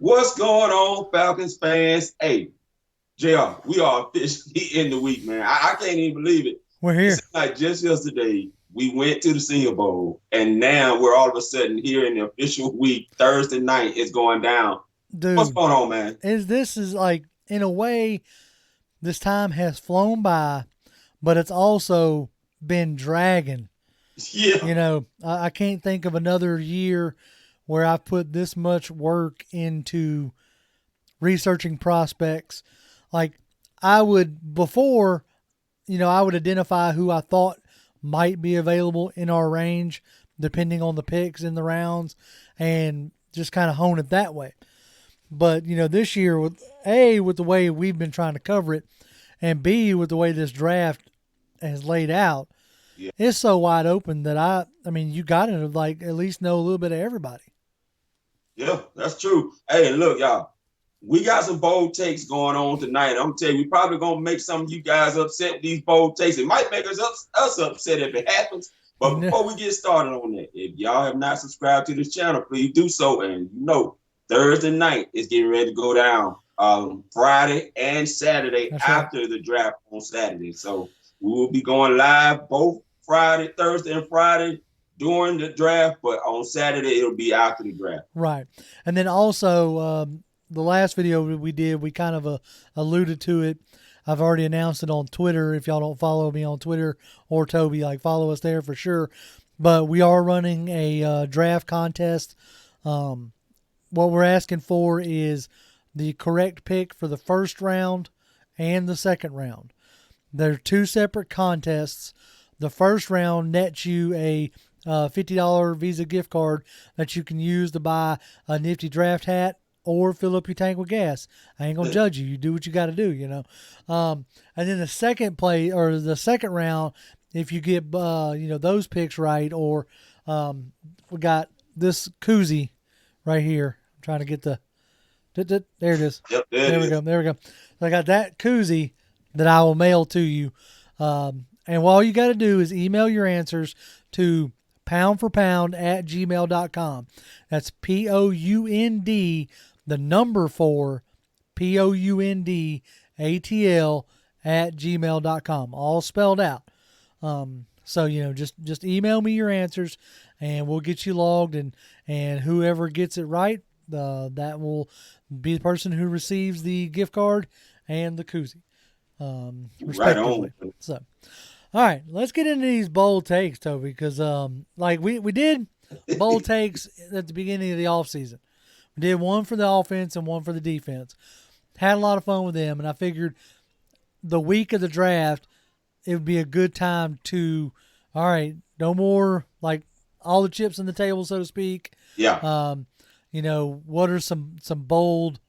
What's going on, Falcons fans? Hey, JR, we are officially in the week, man. I can't even believe it. We're It's here. like just yesterday, we went to the Senior Bowl, and now we're all of a sudden here in the official week. Thursday night is going down. What's Dude, going on, man? this is like, in a way, this time has flown by, but it's also been dragging. Yeah, I can't think of another year where I've put this much work into researching prospects. Like, I would, before, I would identify who I thought might be available in our range, depending on the picks in the rounds, and just kind of hone it that way. But this year, with the way we've been trying to cover it, and B, with the way this draft has laid out, yeah, it's so wide open that I mean, you got to like at least know a little bit of everybody. yeah, that's true. Hey, look, y'all, we got some bold takes going on tonight. I'm telling you, we probably gonna make some of you guys upset with these bold takes. It might make us upset if it happens. You But know, before we get started on that, if y'all have not subscribed to this channel, please do so. And Thursday night is getting ready to go down. Friday and Saturday that's right. after the draft on Saturday. So we will be going live both Friday, Thursday, and Friday during the draft. But on Saturday it'll be after the draft. Right. And then also, the last video we did, we kind of alluded to it. I've already announced it on Twitter. If y'all don't follow me on Twitter or Toby, like, follow us there for sure. But we are running a draft contest. What we're asking for is the correct pick for the first round and the second round. They're two separate contests. The first round nets you a $50 Visa gift card that you can use to buy a nifty draft hat or fill up your tank with gas. I ain't gonna judge you. You do what you got to do. And then the second play or the second round, if you get those picks right, or we got this koozie right here. I'm trying to get the there it is. Yep, there it There we go. is. There we go. So I got that koozie that I will mail to you. And all you got to do is email your answers to pound4pound@gmail.com. That's POUND, the number 4, POUND ATL @gmail.com. All spelled out. So just email me your answers, and we'll get you logged, and whoever gets it right, that will be the person who receives the gift card and the koozie, Right on. respectively. So, all right, let's get into these bold takes, Toby, because like we did bold takes at the beginning of the offseason. We did one for the offense and one for the defense. Had a lot of fun with them, and I figured the week of the draft it would be a good time to, all right, no more like all the chips on the table, so to speak. Yeah. What are some bold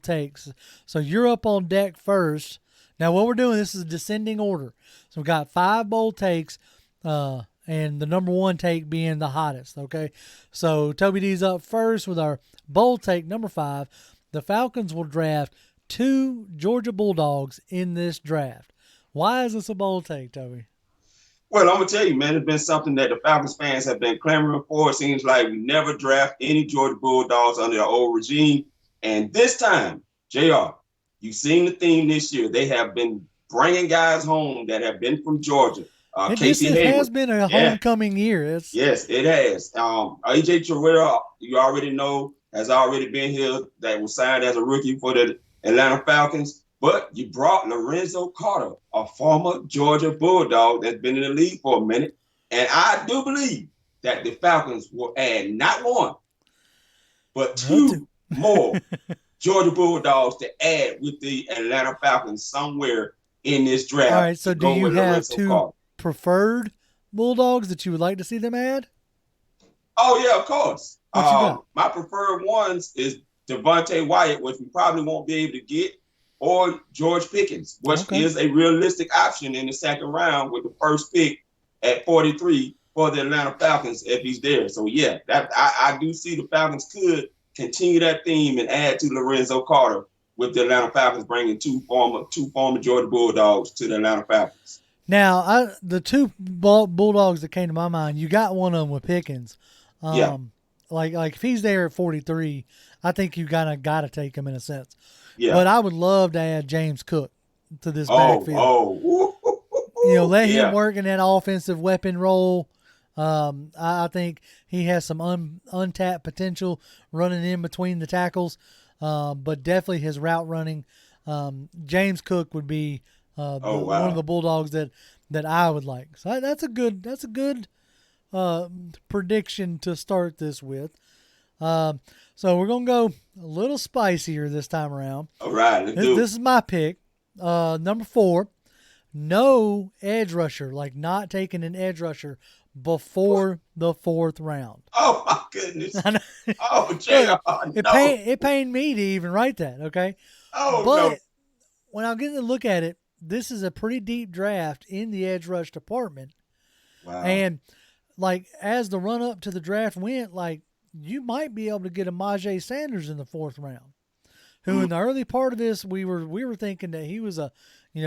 takes? So you're up on deck first. Now what we're doing, this is a descending order. So we've got 5 bold takes, and the number 1 take being the hottest. Okay, so Toby D's up first with our bold take number 5. The Falcons will draft 2 Georgia Bulldogs in this draft. Why is this a bold take, Toby? Well, I'm gonna tell you, man, it's been something that the Falcons fans have been clamoring for. It seems like we never draft any Georgia Bulldogs under the old regime, and this time, Jr., you've seen the theme this year. They have been bringing guys home that have been from Georgia. This Casey has Hayward, been a yeah, homecoming year. It's yes, it has. AJ Terrell, you already know, has already been here. That was signed as a rookie for the Atlanta Falcons. But you brought Lorenzo Carter, a former Georgia Bulldog that's been in the league for a minute. And I do believe that the Falcons will add not one, but no two. 2 more Georgia Bulldogs to add with the Atlanta Falcons somewhere in this All draft right. to So, do go you with have Lorenzo 2 Carter. preferred Bulldogs that you would like to see them add? Oh, yeah, of course. What you got? My preferred ones is Devontae Wyatt, which we probably won't be able to get, or George Pickens, which Okay. is a realistic option in the second round with the first pick at 43 for the Atlanta Falcons if he's there. So, yeah, that I do see the Falcons could continue that theme and add to Lorenzo Carter with the Atlanta Falcons bringing two former Georgia Bulldogs to the Atlanta Falcons. Now, the 2 Bulldogs that came to my mind, you got one of them with Pickens. Yeah, Like if he's there at 43, I think you kind of got to take him in a sense. Yeah. But I would love to add James Cook to this Oh, backfield. Let him yeah. work in that offensive weapon role. I think he has some untapped potential running in between the tackles, but definitely his route running. James Cook would be Oh, one of wow. the Bulldogs that I would like. So that's a good prediction to start this with. So we're gonna go a little spicier this time around. All right, let's do it. This is my pick. Number 4, no edge rusher, like not taking an edge rusher before the 4th round. Oh, my goodness. Oh, Look, JR, no. it pained me to even write that, okay? Oh, no. But when I'm getting to look at it, this is a pretty deep draft in the edge rush department. Wow. And like as the run up to the draft went, like you might be able to get a Majay Sanders in the 4th round, who in the early part of this we were thinking that he was a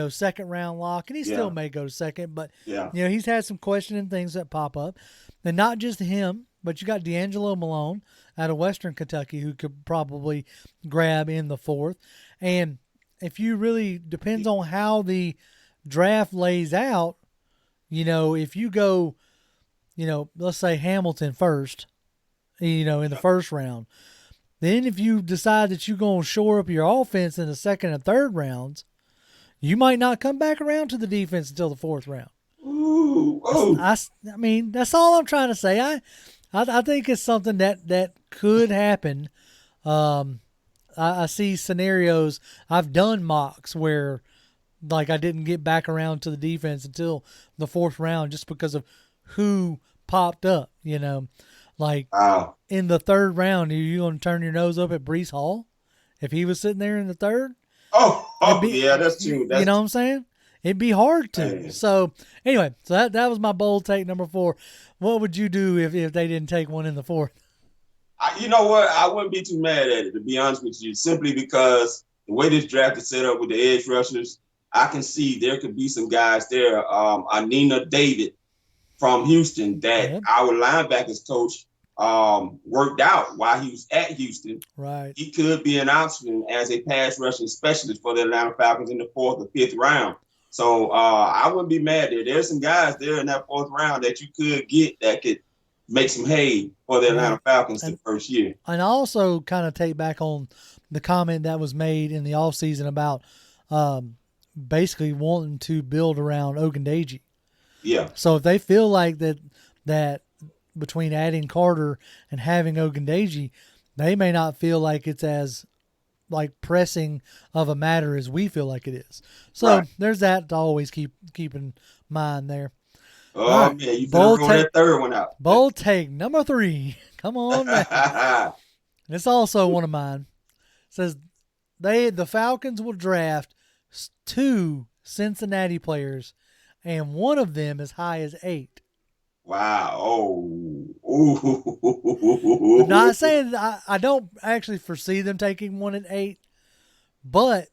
second round lock, and he still may go second, but Yeah. he's had some questioning things that pop up, and not just him, but you got D'Angelo Malone out of Western Kentucky who could probably grab in the 4th, and if you really depends on how the draft lays out, if you go, let's say Hamilton first, in the 1st round. Then if you decide that you're going to shore up your offense in the 2nd and 3rd rounds, you might not come back around to the defense until the 4th round. Ooh. Oh. I mean, that's all I'm trying to say. I think it's something that could happen. I see scenarios. I've done mocks where, like, I didn't get back around to the defense until the 4th round just because of who popped up, Like, Wow. in the 3rd round, are you going to turn your nose up at Brees Hall if he was sitting there in the 3rd? Yeah, that's true. You know what I'm saying? It'd be hard to. Man. So, anyway, that was my bold take, number 4. What would you do if they didn't take one in the 4th? You know what? I wouldn't be too mad at it, to be honest with you, simply because the way this draft is set up with the edge rushers, I can see there could be some guys there. Anina David from Houston that our linebackers coach worked out while he was at Houston. Right. He could be an option as a pass rushing specialist for the Atlanta Falcons in the 4th or 5th round. So I wouldn't be mad there. There's some guys there in that 4th round that you could get that could make some hay for the Atlanta Falcons the first year. And also kind of take back on the comment that was made in the offseason about basically wanting to build around Ogundeji. Yeah. So if they feel like that between adding Carter and having Ogundeji, they may not feel like it's as like pressing of a matter as we feel like it is. So there's that to always keep in mind there. Oh, right. Man, you better roll that 3rd one out. Bold take number 3. Come on, man. It's also one of mine. It says the Falcons will draft 2 Cincinnati players, and one of them as high as 8. Wow. Oh. I'm not saying I don't actually foresee them taking one at 8, but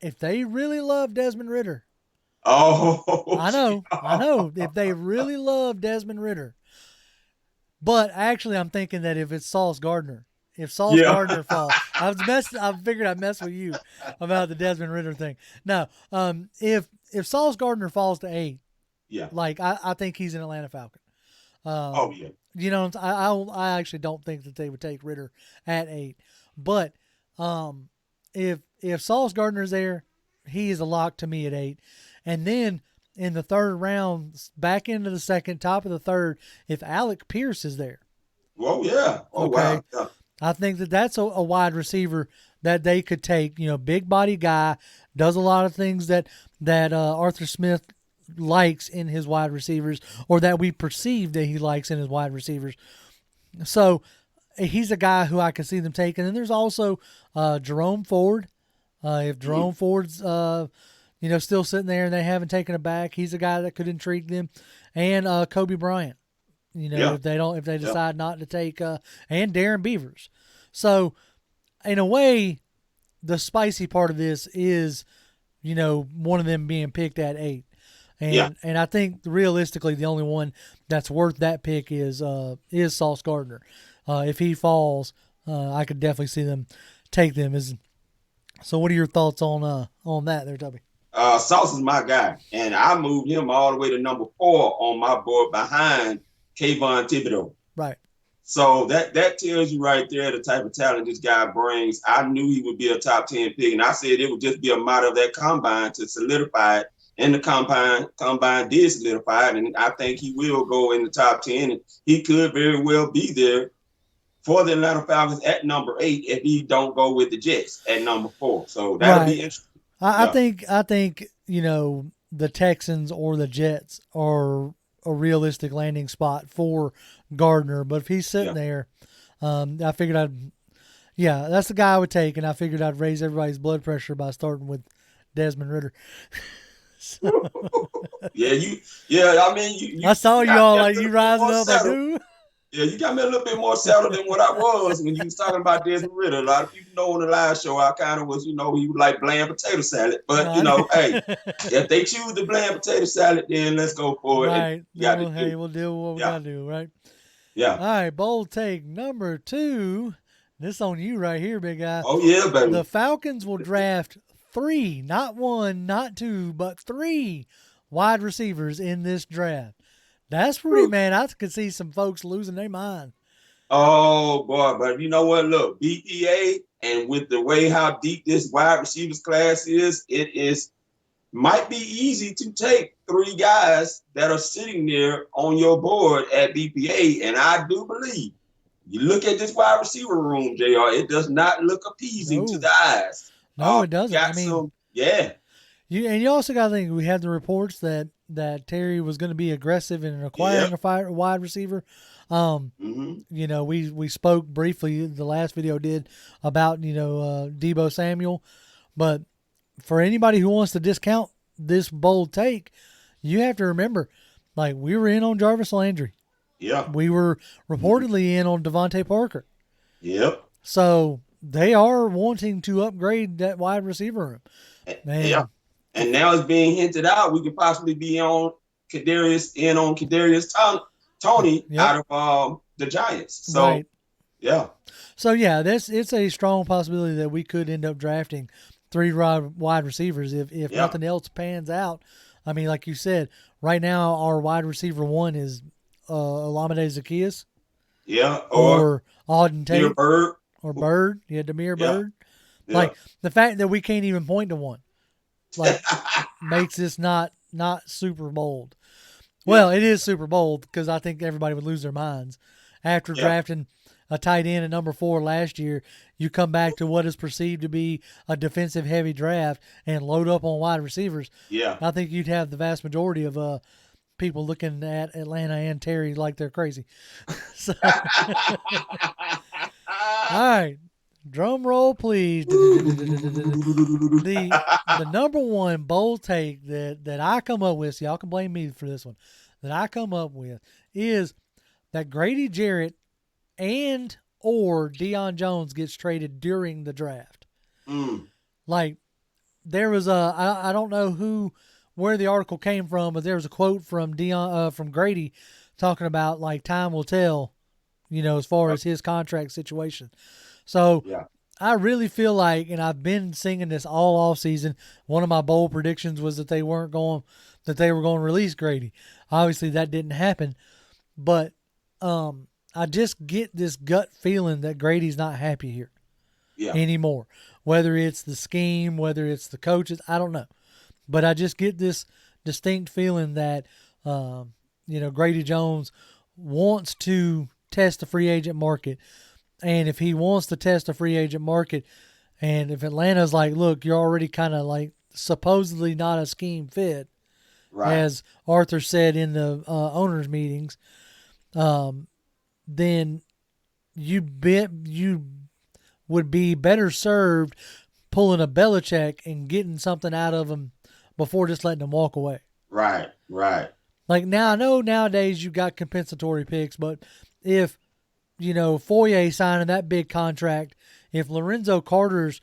if they really love Desmond Ridder. Oh. I know. If they really love Desmond Ridder. But actually, I'm thinking that if it's Sauce Gardner, Gardner falls, I figured I'd mess with you about the Desmond Ridder thing. No, if Sauce Gardner falls to 8, like I think he's an Atlanta Falcon. You know, I actually don't think that they would take Ridder at 8, but if Sauce Gardner's there, he is a lock to me at 8, and then in the 3rd round, back into the 2nd, top of the 3rd, if Alec Pierce is there. Oh yeah. Oh okay. Wow. Yeah. I think that's a wide receiver that they could take. Big body guy, does a lot of things that Arthur Smith likes in his wide receivers, or that we perceive that he likes in his wide receivers. So he's a guy who I can see them taking. And there's also Jerome Ford. If Jerome Ford's still sitting there and they haven't taken it back, he's a guy that could intrigue them. And Kobe Bryant. If they decide not to take and Darren Beavers. So in a way, the spicy part of this is, one of them being picked at 8. And I think realistically the only one that's worth that pick is Sauce Gardner. If he falls, I could definitely see them take them. So what are your thoughts on that there, Tubby? Sauce is my guy, and I moved him all the way to number 4 on my board behind Kayvon Thibodeau. Right. So that tells you right there the type of talent this guy brings. I knew he would be a top 10 pick, and I said it would just be a matter of that combine to solidify it. And the combine did solidify it, and I think he will go in the top 10, and he could very well be there for the Atlanta Falcons at number 8 if he don't go with the Jets at number 4. So that'll be interesting. I think the Texans or the Jets are a realistic landing spot for Gardner. But if he's sitting there, I figured that's the guy I would take, and I figured I'd raise everybody's blood pressure by starting with Desmond Ridder. I mean, I saw you all like you rising up like, dude. Yeah, you got me a little bit more settled than what I was when you was talking about Desmond Ridder. A lot of people know on the live show I kind of was, he was like bland potato salad. But, hey, if they choose the bland potato salad, then let's go for it. Right. We'll do what we got to do, right? Yeah. All right, bold take number 2. This on you right here, big guy. Oh, yeah, baby. The Falcons will draft 3, not 1, not 2, but 3 wide receivers in this draft. That's pretty, man. I could see some folks losing their mind. Oh, boy. But you know what? Look, BPA, and with the way how deep this wide receivers class is, might be easy to take 3 guys that are sitting there on your board at BPA. And I do believe, you look at this wide receiver room, JR, it does not look appeasing to the eyes. No, it doesn't. You also got to think, we had the reports that Terry was going to be aggressive in acquiring a wide receiver. We spoke briefly, the last video did, about, Deebo Samuel. But for anybody who wants to discount this bold take, you have to remember, like, we were in on Jarvis Landry. Yeah. We were reportedly in on Devontae Parker. Yep. So they are wanting to upgrade that wide receiver room. Man. Yeah. And now it's being hinted out we could possibly be on Kadarius Toney out of the Giants. So, right. Yeah. So, it's a strong possibility that we could end up drafting 3 wide receivers if nothing else pans out. I mean, like you said, right now our wide receiver 1 is Olamide Zaccheaus. Yeah. Or Auden Tate. Bird. Or Bird. Yeah, Damiere Byrd. Yeah. Like, the fact that we can't even point to one, like, makes this not super bold. Well, it is super bold because I think everybody would lose their minds after drafting a tight end at number 4 last year. You come back to what is perceived to be a defensive heavy draft and load up on wide receivers. Yeah, I think you'd have the vast majority of people looking at Atlanta and Terry like they're crazy. So, all right. Drum roll, please. The number 1 bold take that I come up with, so y'all can blame me for this one, that I come up with is that Grady Jarrett and or Deion Jones gets traded during the draft. Like, there was I don't know where the article came from, but there was a quote from from Grady talking about, like, time will tell, as far as his contract situation. So I really feel like, and I've been singing this all off season, one of my bold predictions was that they were going to release Grady. Obviously that didn't happen, but I just get this gut feeling that Grady's not happy here anymore. Whether it's the scheme, whether it's the coaches, I don't know. But I just get this distinct feeling that Grady Jones wants to test the free agent market. And if he wants to test a free agent market, and if Atlanta's like, look, you're already kind of like supposedly not a scheme fit, as Arthur said in the owners' meetings, then you would be better served pulling a Belichick and getting something out of him before just letting him walk away. Right. Like, now I know nowadays you got compensatory picks, but if Foye signing that big contract, if Lorenzo Carter's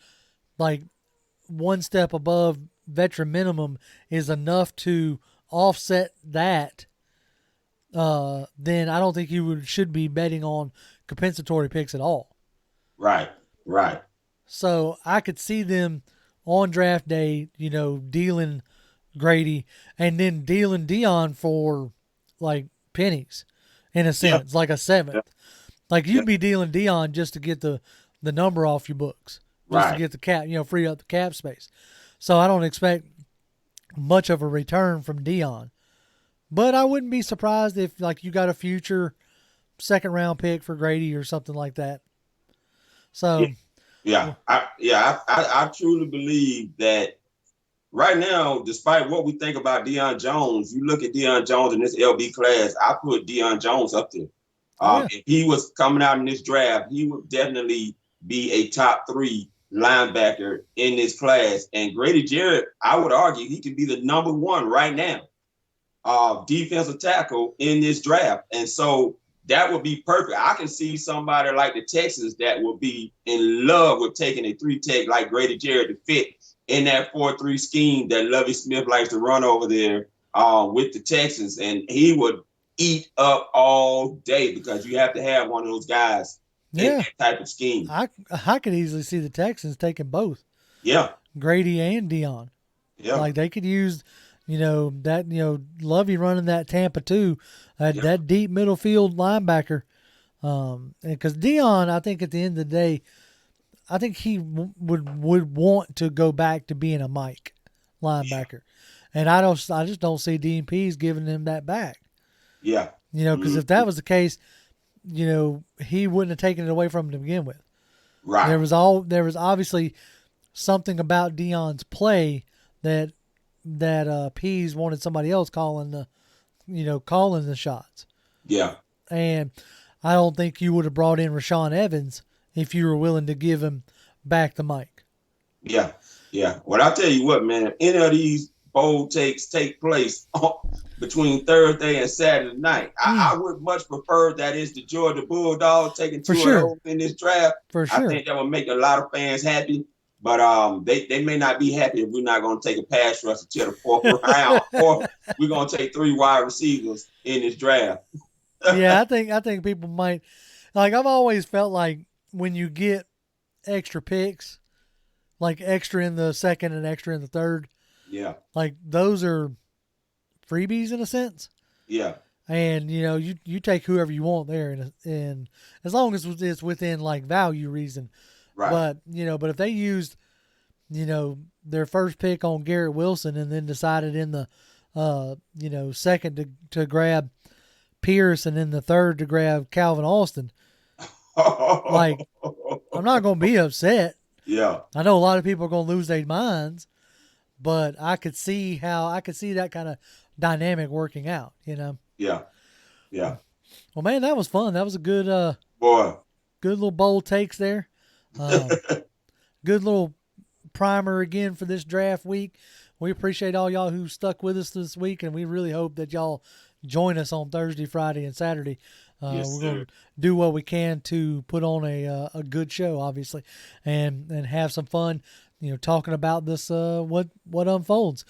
like one step above veteran minimum is enough to offset that, then I don't think you should be betting on compensatory picks at all. Right. Right. So I could see them on draft day, dealing Grady and then dealing Dion for like pennies, in a Yeah. sense, like a seventh. Yeah. Like Yeah. you'd be dealing Dion just to get the number off your books, just to Right. get the cap, free up the cap space. So I don't expect much of a return from Dion. But I wouldn't be surprised if like you got a future second round pick for Grady or something like that. Yeah. So Yeah. I truly believe that right now, despite what we think about Deion Jones, you look at Deion Jones in this LB class, I put Deion Jones up there. oh yeah. If he was coming out in this draft, he would definitely be a top 3 linebacker in this class. And Grady Jarrett, I would argue he could be the number 1 right now defensive tackle in this draft. And so that would be perfect. I can see somebody like the Texans that would be in love with taking a 3-tech like Grady Jarrett to fit in that 4-3 scheme that Lovie Smith likes to run over there with the Texans. And he would eat up all day because you have to have one of those guys in Yeah. that type of scheme. I could easily see the Texans taking both Yeah. Grady and Dion. Yeah. Like they could use, that Lovey running that Tampa too, Yeah. that deep middle field linebacker. Because Dion, I think at the end of the day, I think he would want to go back to being a Mike linebacker, and I just don't see DMPs giving him that back. Yeah. Because if that was the case, he wouldn't have taken it away from him to begin with. Right. There was obviously something about Dion's play that Pease wanted somebody else calling the shots. Yeah. And I don't think you would have brought in Rashaan Evans if you were willing to give him back the mic. Yeah. Yeah. Well, I'll tell you what, man, if any of these bold takes take place between Thursday and Saturday night, I would much prefer that is the Georgia Bulldogs taking two of those in this draft. For sure. I think that would make a lot of fans happy. But they may not be happy if we're not going to take a pass rush until the 4th round, or we're going to take 3 wide receivers in this draft. Yeah, I think people might like. I've always felt like when you get extra picks, like extra in the second and extra in the third, yeah, like those are freebies in a sense. Yeah, and you take whoever you want there, and as long as it's within like value reason. Right. But if they used, their first pick on Garrett Wilson and then decided in the, second to grab Pierce and in the third to grab Calvin Austin, like I'm not going to be upset. Yeah. I know a lot of people are going to lose their minds, but I could see that kind of dynamic working out, Yeah. Yeah. Well, man, that was fun. That was a good, good little bold takes there. Good little primer again for this draft week. We appreciate all y'all who stuck with us this week, and we really hope that y'all join us on Thursday, Friday, and Saturday. Yes, we're going to do what we can to put on a good show, obviously, and have some fun, talking about this what unfolds.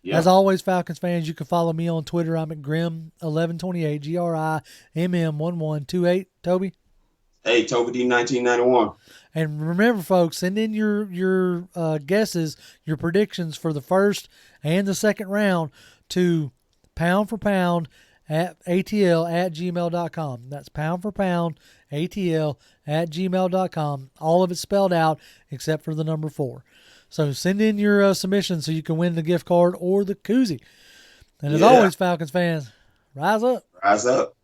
Yeah. As always, Falcons fans, you can follow me on Twitter. I'm at Grim1128, GRIMM1128. Toby? Hey, Toby D 1991. And remember, folks, send in your guesses, your predictions for the first and the second round to pound for pound at ATL at gmail.com. That's pound for pound ATL at gmail.com. All of it spelled out except for the number 4. So send in your submissions so you can win the gift card or the koozie. And as always, Falcons fans, rise up. Rise up.